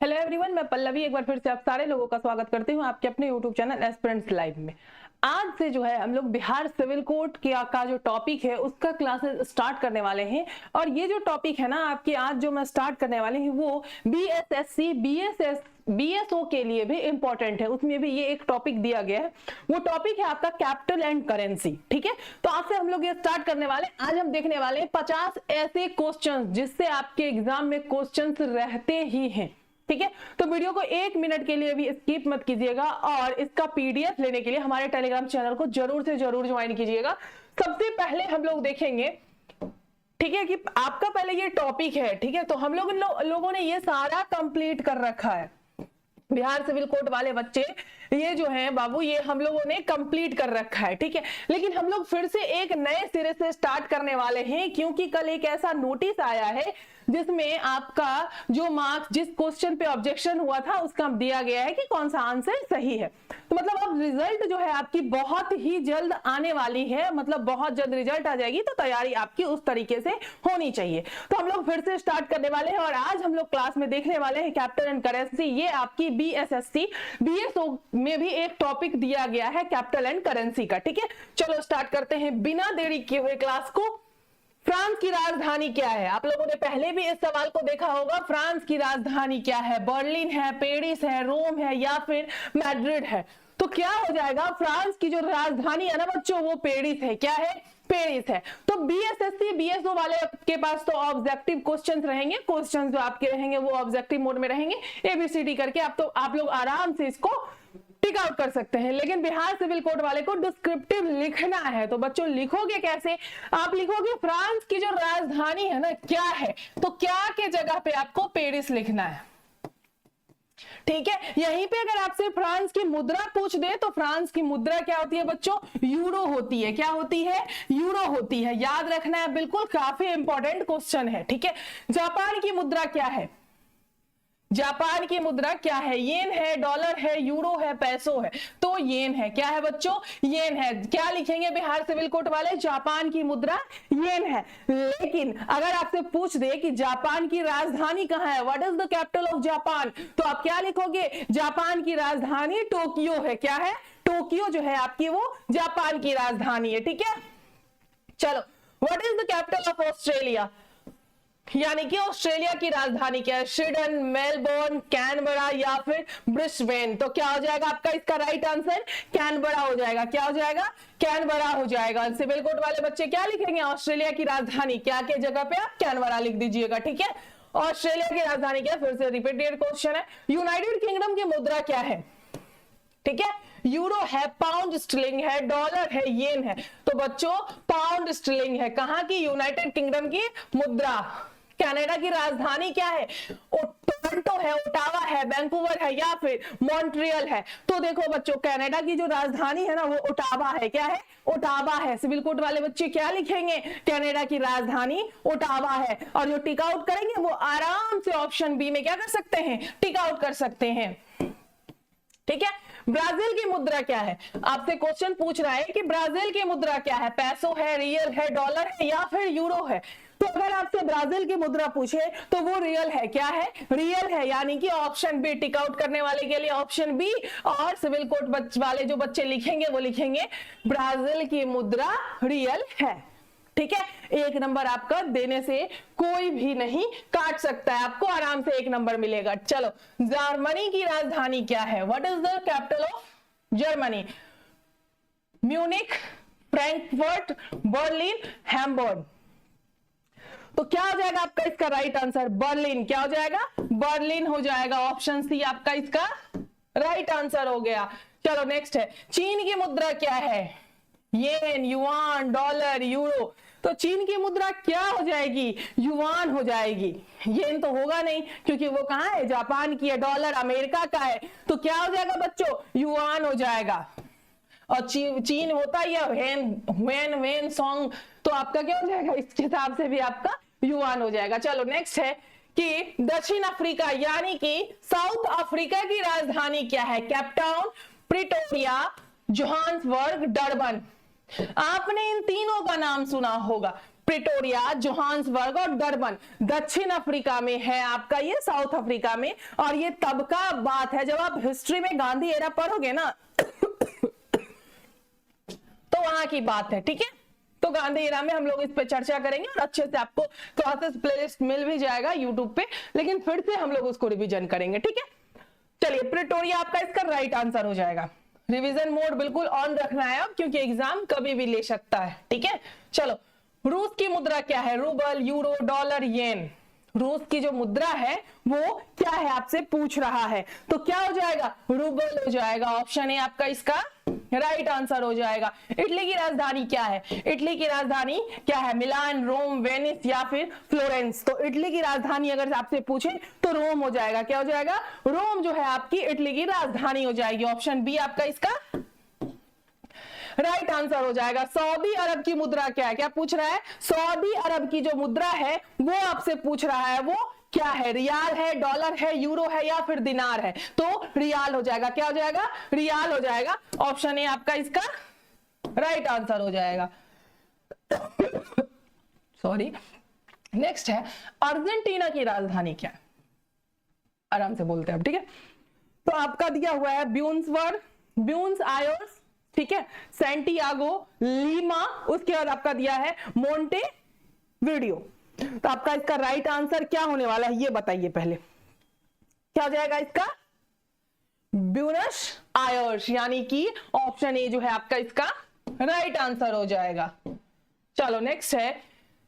Hello everyone, मैं पल्लवी एक बार फिर से आप सारे लोगों का स्वागत करती हूँ आपके अपने यूट्यूब चैनल एस्पिरेंट्स लाइव में। आज से जो है हम लोग बिहार सिविल कोड का जो टॉपिक है उसका क्लासेस स्टार्ट करने वाले हैं। और ये जो टॉपिक है ना आपकी आज जो मैं स्टार्ट करने वाले हैं वो बीएसएससी बीएसओ के लिए भी इंपॉर्टेंट है। उसमें भी ये एक टॉपिक दिया गया है, वो टॉपिक है आपका कैपिटल एंड करेंसी। ठीक है, तो आज से हम लोग ये स्टार्ट करने वाले। आज हम देखने वाले हैं 50 ऐसे क्वेश्चंस जिससे आपके एग्जाम में क्वेश्चंस रहते ही हैं। ठीक है, तो वीडियो को 1 मिनट के लिए भी स्किप मत कीजिएगा और इसका पीडीएफ लेने के लिए हमारे टेलीग्राम चैनल को जरूर से जरूर ज्वाइन कीजिएगा। सबसे पहले हम लोग देखेंगे, ठीक है, कि आपका पहले ये टॉपिक है। ठीक है, तो हम लोगों ने ये सारा कंप्लीट कर रखा है। बिहार सिविल कोड वाले बच्चे ये जो है बाबू, ये हम लोगों ने कंप्लीट कर रखा है। ठीक है, लेकिन हम लोग फिर से एक नए सिरे से स्टार्ट करने वाले हैं, क्योंकि कल एक ऐसा नोटिस आया है जिसमें आपका जो मार्क्स जिस क्वेश्चन पे ऑब्जेक्शन हुआ था उसका दिया गया है कि कौन सा आंसर सही है। तो मतलब अब रिजल्ट जो है आपकी बहुत ही जल्द आने वाली है, मतलब बहुत जल्द रिजल्ट आ जाएगी, तो तैयारी आपकी उस तरीके से होनी चाहिए। तो हम लोग फिर से स्टार्ट करने वाले हैं और आज हम लोग क्लास में देखने वाले हैं कैपिटल एंड करेंसी। ये आपकी बीएसएससी बीएसओ में भी एक टॉपिक दिया गया है कैपिटल एंड करेंसी का। ठीक है, चलो स्टार्ट करते हैं बिना देरी किए हुए क्लास को। फ्रांस की राजधानी क्या है? आप लोगों ने पहले भी इस सवाल को देखा होगा। फ्रांस की राजधानी क्या है? बर्लिन है, पेरिस है, रोम है या फिर मैड्रिड है? तो क्या हो जाएगा, फ्रांस की जो राजधानी है ना बच्चों वो पेरिस है। क्या है? पेरिस है। तो बीएसएससी बीएसओ वाले के पास तो ऑब्जेक्टिव क्वेश्चंस रहेंगे, क्वेश्चंस जो आपके रहेंगे वो ऑब्जेक्टिव मोड में रहेंगे, एबीसीडी करके आप लोग आराम से इसको टिक आउट कर सकते हैं। लेकिन बिहार सिविल कोड वाले को डिस्क्रिप्टिव लिखना है। तो बच्चों लिखोगे कैसे? आप लिखोगे फ्रांस की जो राजधानी है ना क्या है, तो क्या के जगह पे आपको पेरिस लिखना है। ठीक है, यहीं पे अगर आपसे फ्रांस की मुद्रा पूछ दे तो फ्रांस की मुद्रा क्या होती है बच्चों? यूरो होती है। क्या होती है? यूरो होती है। याद रखना है, बिल्कुल काफी इंपॉर्टेंट क्वेश्चन है। ठीक है, जापान की मुद्रा क्या है? जापान की मुद्रा क्या है? येन है, डॉलर है, यूरो है, पैसो है। तो येन है। क्या है बच्चों? येन है। क्या लिखेंगे बिहार सिविल कोड वाले? जापान की मुद्रा येन है। लेकिन अगर आपसे पूछ दे कि जापान की राजधानी कहाँ है, what is the capital of Japan, तो आप क्या लिखोगे? जापान की राजधानी टोक्यो है। क्या है? टोक्यो जो है आपकी वो जापान की राजधानी है। ठीक है, चलो what is the capital of Australia, यानी कि ऑस्ट्रेलिया की राजधानी क्या है? सिडन, मेलबोर्न, कैनबरा या फिर ब्रिस्बेन। तो क्या हो जाएगा आपका इसका राइट आंसर? कैनबरा हो जाएगा। क्या हो जाएगा? कैनबरा हो जाएगा। सिविल कोड वाले बच्चे क्या लिखेंगे? ऑस्ट्रेलिया की राजधानी क्या के जगह पे आप कैनबरा लिख दीजिएगा। ठीक है, ऑस्ट्रेलिया की राजधानी क्या? फिर से रिपीटेड क्वेश्चन है। यूनाइटेड किंगडम की मुद्रा क्या है? ठीक है, यूरो है, पाउंड स्टर्लिंग है, डॉलर है, येन है। तो बच्चों पाउंड स्टर्लिंग है। कहां की? यूनाइटेड किंगडम की मुद्रा। कनाडा की राजधानी क्या है? टोरंटो है, ओटावा है, वैंकूवर है या फिर मॉन्ट्रियल है? तो देखो बच्चों कनाडा की जो राजधानी है ना वो ओटावा है। क्या है? ओटावा है। सिविल कोड वाले बच्चे क्या लिखेंगे? कनाडा की राजधानी ओटावा है। और जो टिक आउट करेंगे वो आराम से ऑप्शन बी में क्या कर सकते हैं? टिक आउट कर सकते हैं। ठीक है, ब्राजील की मुद्रा क्या है? आपसे क्वेश्चन पूछ रहा है कि ब्राजील की मुद्रा क्या है? पैसो है, रियल है, डॉलर है या फिर यूरो है? तो अगर आपसे ब्राजील की मुद्रा पूछे तो वो रियल है। क्या है? रियल है। यानी कि ऑप्शन बी, टिक आउट करने वाले के लिए ऑप्शन बी। और सिविल कोड वाले जो बच्चे लिखेंगे वो लिखेंगे ब्राजील की मुद्रा रियल है। ठीक है, 1 नंबर आपका देने से कोई भी नहीं काट सकता है, आपको आराम से 1 नंबर मिलेगा। चलो जर्मनी की राजधानी क्या है? What is the capital of Germany? Munich, Frankfurt, Berlin, Hamburg. तो क्या हो जाएगा आपका इसका राइट आंसर? बर्लिन। क्या हो जाएगा? बर्लिन हो जाएगा। ऑप्शन सी आपका इसका राइट आंसर हो गया। चलो नेक्स्ट है, चीन की मुद्रा क्या है? येन, युआन, डॉलर, यूरो। तो चीन की मुद्रा क्या हो जाएगी? युआन हो जाएगी। येन तो होगा नहीं क्योंकि वो कहां है? जापान की है। डॉलर अमेरिका का है। तो क्या हो जाएगा बच्चों? युआन हो जाएगा। और चीन होता है वेन सॉन्ग, तो आपका क्या हो जाएगा? इस हिसाब से भी आपका युआन हो जाएगा। चलो नेक्स्ट है कि दक्षिण अफ्रीका यानी कि साउथ अफ्रीका की राजधानी क्या है? Cape Town, Pretoria, Johannesburg, Durban. आपने इन तीनों का नाम सुना होगा। प्रिटोरिया, जोहान्सबर्ग और डरबन दक्षिण अफ्रीका में है आपका, ये साउथ अफ्रीका में। और ये तब का बात है जब आप हिस्ट्री में गांधी एरा पढ़ोगे ना तो वहां की बात है, ठीक है। तो गांधी एरा में हम लोग इस पे चर्चा करेंगे और अच्छे से आपको क्लासेस प्लेलिस्ट मिल भी जाएगा यूट्यूब पे, लेकिन फिर से हम लोग उसको रिवीजन करेंगे, ठीक है। चलिए, प्रिटोरिया आपका इसका राइट आंसर हो जाएगा। रिवीजन मोड बिल्कुल ऑन रखना है अब, क्योंकि एग्जाम कभी भी ले सकता है, ठीक है। चलो, रूस की मुद्रा क्या है? रूबल, यूरो, डॉलर, येन। रूस की जो मुद्रा है वो क्या है आपसे पूछ रहा है, तो क्या हो जाएगा? रूबल हो जाएगा। ऑप्शन ए आपका इसका राइट आंसर हो जाएगा। इटली की राजधानी क्या है? इटली की राजधानी क्या है? मिलान, रोम, वेनिस या फिर फ्लोरेंस। तो इटली की राजधानी अगर आपसे पूछे तो रोम हो जाएगा। क्या हो जाएगा? रोम जो है आपकी इटली की राजधानी हो जाएगी। ऑप्शन बी आपका इसका राइट आंसर हो जाएगा। सऊदी अरब की मुद्रा क्या है? क्या पूछ रहा है? सऊदी अरब की जो मुद्रा है वो आपसे पूछ रहा है, वो क्या है? रियाल है, डॉलर है, यूरो है या फिर दिनार है? तो रियाल हो जाएगा। क्या हो जाएगा? रियाल हो जाएगा। ऑप्शन ए आपका इसका राइट आंसर हो जाएगा। सॉरी। नेक्स्ट है, अर्जेंटीना की राजधानी क्या है? आराम से बोलते हैं अब, ठीक है। तो आपका दिया हुआ है ब्यूनस आयर्स, ठीक है, सैंटियागो, लीमा, उसके बाद आपका दिया है मोंटे वीडियो। तो आपका इसका राइट आंसर क्या होने वाला है ये बताइए पहले। क्या हो जाएगा इसका? ब्यूनस आयर्स, यानी कि ऑप्शन ए जो है आपका इसका राइट आंसर हो जाएगा। चलो, नेक्स्ट है,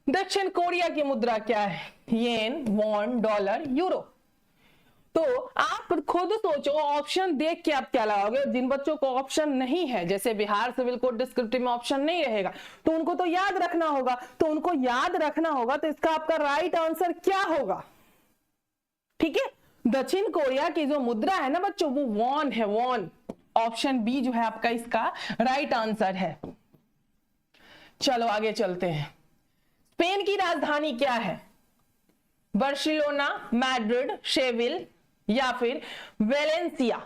दक्षिण कोरिया की मुद्रा क्या है? येन, वॉन, डॉलर, यूरो। तो आप खुद सोचो, ऑप्शन देख के आप क्या लगाओगे। जिन बच्चों को ऑप्शन नहीं है, जैसे बिहार सिविल कोड डिस्क्रिप्टिव में ऑप्शन नहीं रहेगा, तो उनको तो याद रखना होगा। तो इसका आपका राइट आंसर क्या होगा? ठीक है, दक्षिण कोरिया की जो मुद्रा है ना बच्चों, वो वॉन है, वॉन। ऑप्शन बी जो है आपका इसका राइट आंसर है। चलो आगे चलते हैं। स्पेन की राजधानी क्या है? बार्सिलोना, मैड्रिड, शेविल या फिर वेलेंसिया।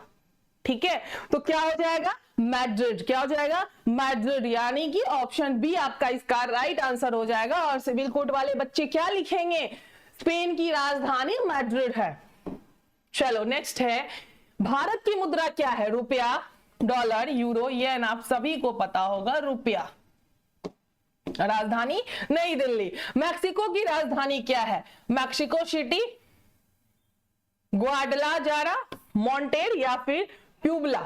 ठीक है, तो क्या हो जाएगा? मैड्रिड। क्या हो जाएगा? मैड्रिड, यानी कि ऑप्शन बी आपका इसका राइट आंसर हो जाएगा। और सिविल कोड वाले बच्चे क्या लिखेंगे? स्पेन की राजधानी मैड्रिड है। चलो, नेक्स्ट है, भारत की मुद्रा क्या है? रुपया, डॉलर, यूरो, येन। आप सभी को पता होगा रुपया। राजधानी नई दिल्ली। मैक्सिको की राजधानी क्या है? मैक्सिको सिटी, ग्वाडलाजारा, मॉन्टेर या फिर प्यूबला।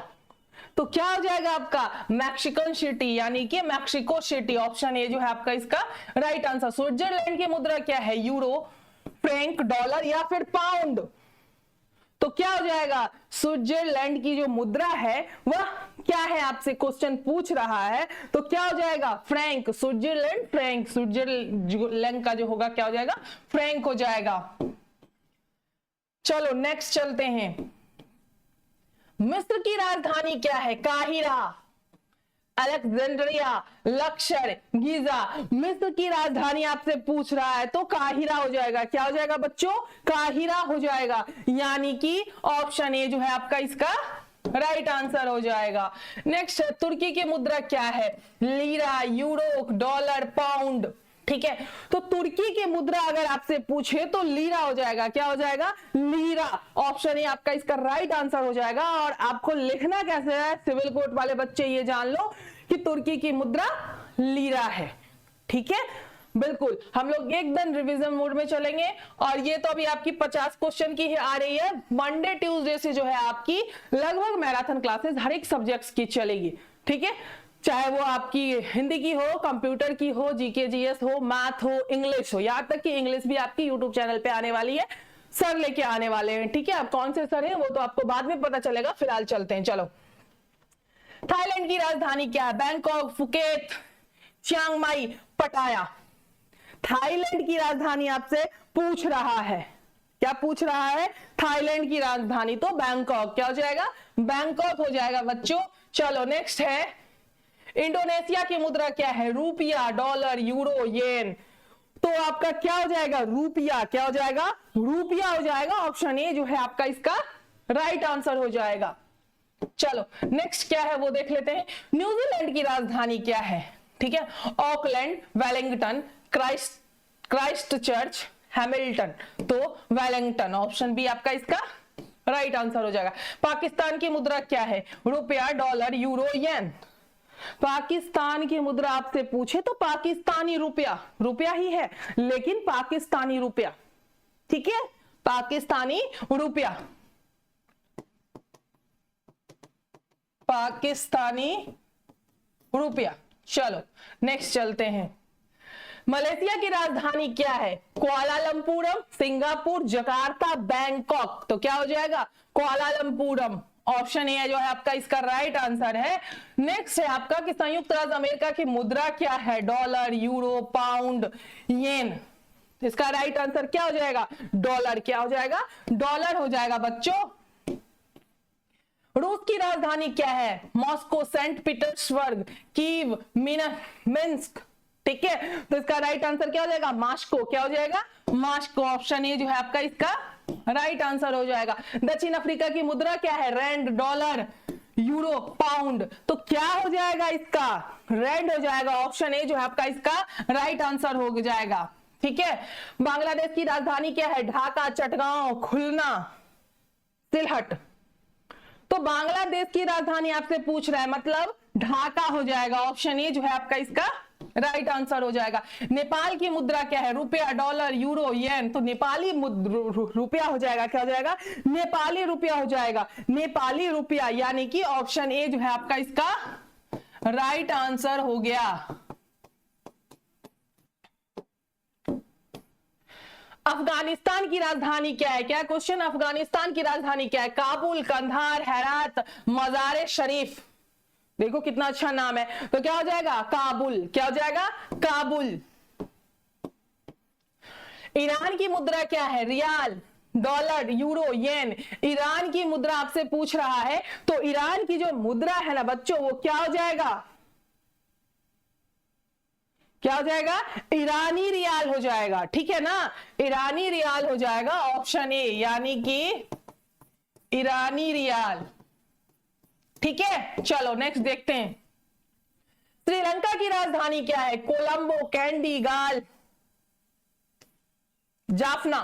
तो क्या हो जाएगा आपका? मैक्सिकन सिटी, यानी कि मैक्सिको सिटी। ऑप्शन ए जो है आपका इसका राइट आंसर। स्विट्जरलैंड की मुद्रा क्या है? यूरो, फ्रैंक, डॉलर या फिर पाउंड। तो क्या हो जाएगा? स्विट्जरलैंड की जो मुद्रा है वह क्या है? आपसे क्वेश्चन पूछ रहा है, तो क्या हो जाएगा? फ्रैंक। स्विट्जरलैंड फ्रैंक, स्विट्जरलैंड का जो होगा क्या हो जाएगा? फ्रैंक हो जाएगा। चलो नेक्स्ट चलते हैं। मिस्र की राजधानी क्या है? Cairo, Alexandria, Laksar, Giza. मिस्र की राजधानी आपसे पूछ रहा है तो काहिरा हो जाएगा। क्या हो जाएगा बच्चों? काहिरा हो जाएगा, यानी कि ऑप्शन ए जो है आपका इसका राइट आंसर हो जाएगा। नेक्स्ट, तुर्की की मुद्रा क्या है? Lira, euro, dollar, pound. ठीक है, तो तुर्की की मुद्रा अगर आपसे पूछे तो लीरा हो जाएगा। क्या हो जाएगा? लीरा। ऑप्शन ए आपका इसका राइट आंसर हो जाएगा। और आपको लिखना कैसे है, सिविल कोड वाले बच्चे ये जान लो कि तुर्की की मुद्रा लीरा है। ठीक है, बिल्कुल। हम लोग एकदम रिवीजन मोड में चलेंगे। और ये तो अभी आपकी 50 क्वेश्चन की आ रही है। मंडे ट्यूसडे से जो है आपकी लगभग मैराथन क्लासेस हर एक सब्जेक्ट्स की चलेगी। ठीक है, चाहे वो आपकी हिंदी की हो, कंप्यूटर की हो, जीके जीएस हो, मैथ हो, इंग्लिश हो, यहां तक कि इंग्लिश भी आपकी यूट्यूब चैनल पे आने वाली है। सर लेके आने वाले हैं। ठीक है, अब कौन से सर हैं वो तो आपको बाद में पता चलेगा, फिलहाल चलते हैं। चलो, थाईलैंड की राजधानी क्या है? बैंकॉक, फुकेत, चियांग माई, पटाया। थाईलैंड की राजधानी आपसे पूछ रहा है। क्या पूछ रहा है? थाईलैंड की राजधानी तो बैंकॉक। क्या हो जाएगा? बैंकॉक हो जाएगा बच्चों। चलो नेक्स्ट है, इंडोनेशिया की मुद्रा क्या है? रुपया, डॉलर, यूरो, येन। तो आपका क्या हो जाएगा? रुपया। क्या हो जाएगा? रुपया हो जाएगा। ऑप्शन ए जो है आपका इसका राइट आंसर हो जाएगा। चलो नेक्स्ट क्या है वो देख लेते हैं। न्यूजीलैंड की राजधानी क्या है? ठीक है, Auckland, Wellington, Christ church, Hamilton, तो वेलिंगटन। ऑप्शन बी आपका इसका राइट आंसर हो जाएगा। पाकिस्तान की मुद्रा क्या है? रुपया, डॉलर, यूरो, येन। पाकिस्तान की मुद्रा आपसे पूछे तो पाकिस्तानी रुपया, रुपया ही है लेकिन पाकिस्तानी रुपया, ठीक है, पाकिस्तानी रुपया, पाकिस्तानी रुपया। चलो नेक्स्ट चलते हैं। मलेशिया की राजधानी क्या है? कुआलालंपुरम, सिंगापुर, जकार्ता, बैंकॉक। तो क्या हो जाएगा? कुआलालंपुरम। ऑप्शन ए जो है आपका इसका राइट आंसर है। नेक्स्ट है आपका कि संयुक्त राज्य अमेरिका की मुद्रा क्या है? डॉलर, यूरो, पाउंड, येन। इसका राइट आंसर क्या हो जाएगा? डॉलर। क्या हो जाएगा? डॉलर हो जाएगा बच्चों। रूस की राजधानी क्या है? Moscow, Saint Petersburg, Kyiv, Minsk. ठीक है, तो इसका राइट आंसर क्या हो जाएगा? मास्को। क्या हो जाएगा? मास्को। ऑप्शन ए जो है आपका इसका राइट आंसर हो जाएगा। दक्षिण अफ्रीका की मुद्रा क्या है? Rand, dollar, euro, pound. तो क्या हो जाएगा इसका? रैंड हो जाएगा। ऑप्शन ए जो है आपका इसका राइट आंसर हो जाएगा। ठीक है, बांग्लादेश की राजधानी क्या है? ढाका, चटगांव, खुलना, सिलहट। तो बांग्लादेश की राजधानी आपसे पूछ रहा है, मतलब ढाका हो जाएगा। ऑप्शन ए जो है आपका इसका राइट आंसर हो जाएगा। नेपाल की मुद्रा क्या है? रुपया, डॉलर, यूरो, येन। तो नेपाली रुपया हो जाएगा। क्या हो जाएगा? नेपाली रुपया हो जाएगा। नेपाली रुपया, यानी कि ऑप्शन ए जो है आपका इसका राइट आंसर हो गया। अफगानिस्तान की राजधानी क्या है? क्या क्वेश्चन? अफगानिस्तान की राजधानी क्या है? काबुल, कंधार, हेरात, मजार शरीफ। देखो कितना अच्छा नाम है। तो क्या हो जाएगा? काबुल। क्या हो जाएगा? काबुल। ईरान की मुद्रा क्या है? रियाल, डॉलर, यूरो, येन। ईरान की मुद्रा आपसे पूछ रहा है, तो ईरान की जो मुद्रा है ना बच्चों, वो क्या हो जाएगा? क्या हो जाएगा? ईरानी रियाल हो जाएगा। ठीक है ना, ईरानी रियाल हो जाएगा। ऑप्शन ए, यानी कि ईरानी रियाल। ठीक है, चलो नेक्स्ट देखते हैं। श्रीलंका की राजधानी क्या है? कोलंबो, कैंडी, गाल, जाफना।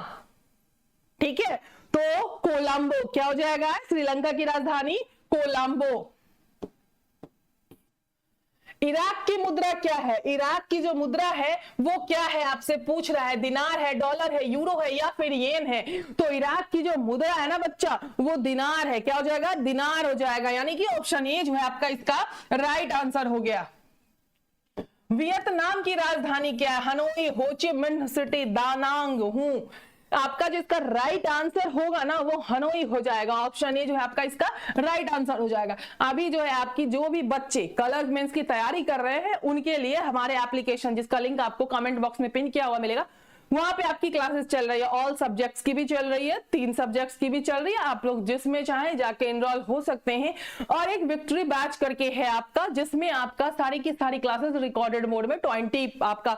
ठीक है, तो कोलंबो। क्या हो जाएगा? श्रीलंका की राजधानी कोलंबो। इराक की मुद्रा क्या है? इराक की जो मुद्रा है वो क्या है आपसे पूछ रहा है? दिनार है, डॉलर है, यूरो है या फिर येन है? तो इराक की जो मुद्रा है ना बच्चा, वो दिनार है। क्या हो जाएगा? दिनार हो जाएगा, यानी कि ऑप्शन ए जो है आपका इसका राइट आंसर हो गया। वियतनाम की राजधानी क्या है? हनोई, होची मिन्ह सिटी, दानांग, हूं। आपका जो इसका राइट आंसर होगा ना वो हनोई हो जाएगा। ऑप्शन ए जो है आपका इसका राइट आंसर हो जाएगा। अभी जो है आपकी जो भी बच्चे कलर मेंस की तैयारी कर रहे हैं उनके लिए हमारे एप्लीकेशन, जिसका लिंक आपको कमेंट बॉक्स में पिन किया हुआ मिलेगा, वहां पे आपकी क्लासेस चल रही है। ऑल सब्जेक्ट्स की भी चल रही है, 3 सब्जेक्ट्स की भी चल रही है। आप लोग जिसमें चाहें जाके एनरोल हो सकते हैं। और एक विक्ट्री बैच करके है आपका, जिसमें आपका सारी की सारी क्लासेस रिकॉर्डेड मोड में 20 आपका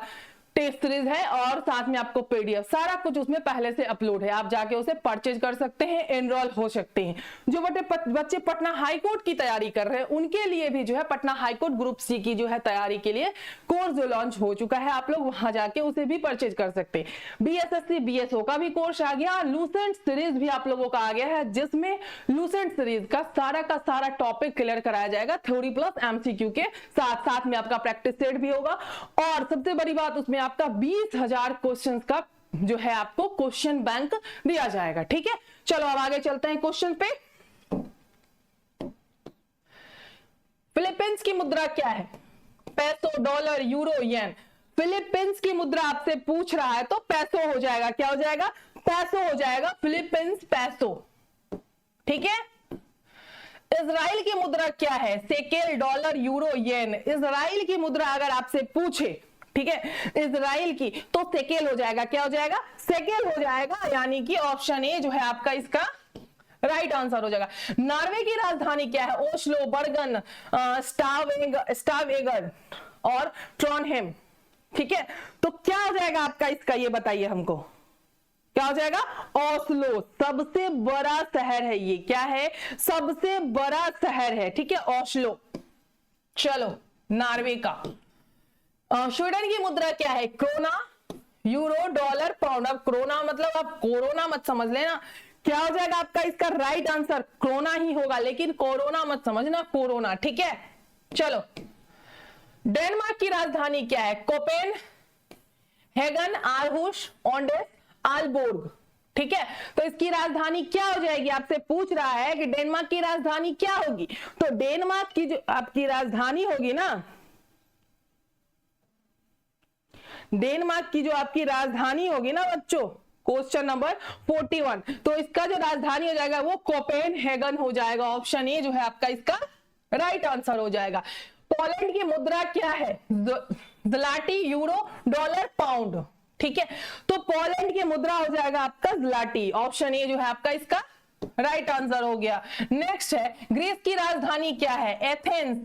टेस्ट सीरीज है और साथ में आपको पीडीएफ सारा कुछ उसमें पहले से अपलोड है। आप जाके उसे परचेज कर सकते हैं, एनरोल हो सकते हैं। जो बच्चे पटना हाई कोर्ट की तैयारी कर रहे हैं उनके लिए भी जो है Patna High Court group C की जो है तैयारी के लिए कोर्स जो लॉन्च हो चुका है, आप लोग वहां जाके उसे भी परचेज कर सकते हैं। बीएसएससी बीएसओ का भी कोर्स आ गया, लूसेंट सीरीज भी आप लोगों का आ गया है, जिसमें लूसेंट सीरीज का सारा टॉपिक क्लियर कराया जाएगा थ्योरी प्लस एमसीक्यू के साथ। साथ में आपका प्रैक्टिस सेट भी होगा और सबसे बड़ी बात उसमें आपका 20,000 क्वेश्चंस का जो है आपको क्वेश्चन बैंक दिया जाएगा। ठीक है, चलो अब आगे चलते हैं क्वेश्चन पे। फिलीपींस की मुद्रा क्या है? पैसो, डॉलर, यूरो, येन। फिलीपींस की मुद्रा आपसे पूछ रहा है तो पैसो हो जाएगा। क्या हो जाएगा? पैसो हो जाएगा। फिलीपींस पैसो। ठीक है, इजराइल की मुद्रा क्या है? सेकेल, डॉलर, यूरो, येन। इजराइल की मुद्रा अगर आपसे पूछे, ठीक है, इजराइल की, तो सेकेल हो जाएगा। क्या हो जाएगा? सेकेल हो जाएगा, यानी कि ऑप्शन ए जो है आपका इसका राइट आंसर हो जाएगा। नॉर्वे की राजधानी क्या है? ओस्लो, बर्गन, स्टावेगर और ट्रॉनहेम। ठीक है, तो क्या हो जाएगा आपका इसका, ये बताइए हमको। क्या हो जाएगा? ओस्लो। सबसे बड़ा शहर है ये। क्या है? सबसे बड़ा शहर है। ठीक है, ओस्लो। चलो, नॉर्वे का। स्वीडन की मुद्रा क्या है? Krona, euro, dollar, pound. अब क्रोना मतलब आप कोरोना मत समझ लेना, क्या हो जाएगा आपका इसका राइट आंसर? क्रोना ही होगा, लेकिन कोरोना मत समझना, कोरोना, ठीक है। चलो, डेनमार्क की राजधानी क्या है? कोपेन हेगन, आरहुस, ओंडेस, आलबोर्ग, ठीक है। तो इसकी राजधानी क्या हो जाएगी? आपसे पूछ रहा है कि डेनमार्क की राजधानी क्या होगी। तो डेनमार्क की जो आपकी राजधानी होगी ना, डेनमार्क की जो आपकी राजधानी होगी ना बच्चों, क्वेश्चन नंबर 41, तो इसका जो राजधानी हो जाएगा वो कोपेनहेगन हो जाएगा। ऑप्शन ए जो है आपका इसका राइट आंसर हो जाएगा। पोलैंड की मुद्रा क्या है? ज़्लाटी, यूरो, डॉलर, पाउंड, ठीक है। तो पोलैंड की मुद्रा हो जाएगा आपका ज़्लाटी। ऑप्शन ए जो है आपका इसका राइट आंसर हो गया। नेक्स्ट है, ग्रीस की राजधानी क्या है? एथेंस,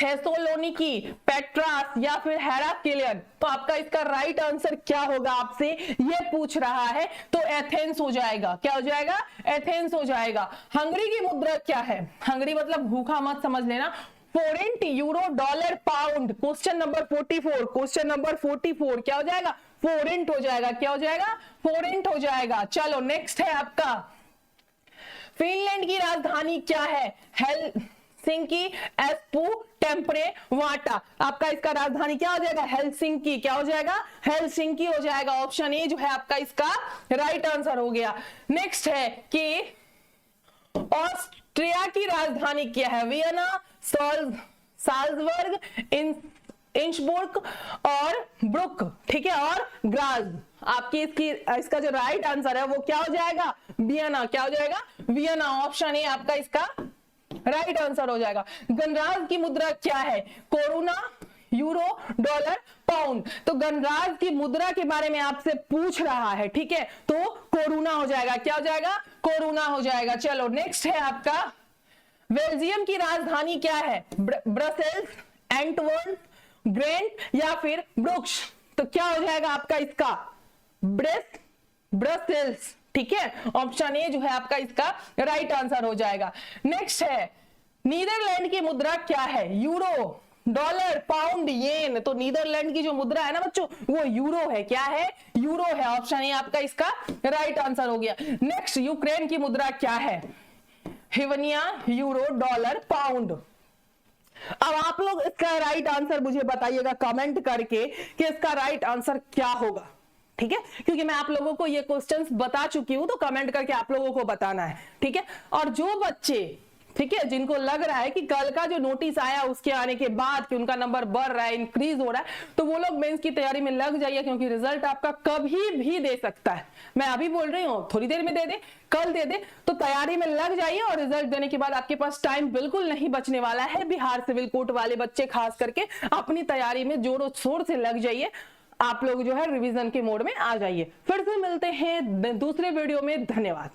थेसलोनिकी, पेट्रास या फिर हेराक्लियन। तो आपका इसका राइट आंसर क्या होगा? आपसे ये पूछ रहा है, तो एथेंस हो जाएगा। क्या हो जाएगा? एथेंस हो जाएगा। हंगरी की मुद्रा क्या है? हंगरी मतलब भूखा मत समझ लेना। Front, euro, dollar, pound. Question number 44, question number 44 क्या हो जाएगा? फोरेंट हो जाएगा। क्या हो जाएगा? फोरेंट हो जाएगा। चलो, नेक्स्ट है आपका, फिनलैंड की राजधानी क्या है? हेलसिंकी, एस्पू, टेम्परे, वाटा। आपका इसका राजधानी क्या हो जाएगा? हेलसिंकी। क्या हो जाएगा? हेलसिंकी हो जाएगा। ऑप्शन ए जो है आपका इसका राइट आंसर हो गया। नेक्स्ट है कि ऑस्ट्रिया की राजधानी क्या है? वियना, साल्जबर्ग, इंसबुर्ग और ब्रुक, ठीक है, और ग्राज। आपकी इसका जो राइट आंसर है वो क्या हो जाएगा? वियना। क्या हो जाएगा? वियना। ऑप्शन ए आपका इसका राइट आंसर हो जाएगा। गणराज्य की मुद्रा क्या है? Corona, euro, dollar, pound. तो गणराज्य की मुद्रा के बारे में आपसे पूछ रहा है, ठीक है, तो कोरोना हो जाएगा। क्या हो जाएगा? कोरोना हो जाएगा। चलो, नेक्स्ट है आपका, बेल्जियम की राजधानी क्या है? ब्रसेल्स, एंटवर्प, ग्रेंट या फिर ब्रुक्स। तो क्या हो जाएगा आपका इसका? ब्रसेल्स, ठीक है। ऑप्शन ए जो है आपका इसका राइट आंसर हो जाएगा। नेक्स्ट है, नीदरलैंड की मुद्रा क्या है? यूरो, डॉलर, पाउंड, येन। तो नीदरलैंड की जो मुद्रा है ना बच्चों, वो यूरो है। क्या है? यूरो है। ऑप्शन ए आपका इसका राइट आंसर हो गया। नेक्स्ट, यूक्रेन की मुद्रा क्या है? हिवनिया, यूरो, डॉलर, पाउंड। अब आप लोग इसका राइट आंसर मुझे बताइएगा कमेंट करके कि इसका राइट आंसर क्या होगा, ठीक है, क्योंकि मैं आप लोगों को ये क्वेश्चंस बता चुकी हूं, तो कमेंट करके आप लोगों को बताना है, ठीक है। और जो बच्चे, ठीक है, जिनको लग रहा है कि कल का जो नोटिस आया उसके आने के बाद कि उनका नंबर बढ़ रहा है, इंक्रीज हो रहा है, तो वो लोग मेंस की तैयारी में लग जाइए, क्योंकि रिजल्ट आपका कभी भी दे सकता है। मैं अभी बोल रही हूँ, थोड़ी देर में दे दे, कल दे दे, तो तैयारी में लग जाइए। और रिजल्ट देने के बाद आपके पास टाइम बिल्कुल नहीं बचने वाला है। बिहार सिविल कोर्ट वाले बच्चे खास करके अपनी तैयारी में जोरों शोर से लग जाइए। आप लोग जो है रिवीजन के मोड में आ जाइए। फिर से मिलते हैं दूसरे वीडियो में। धन्यवाद।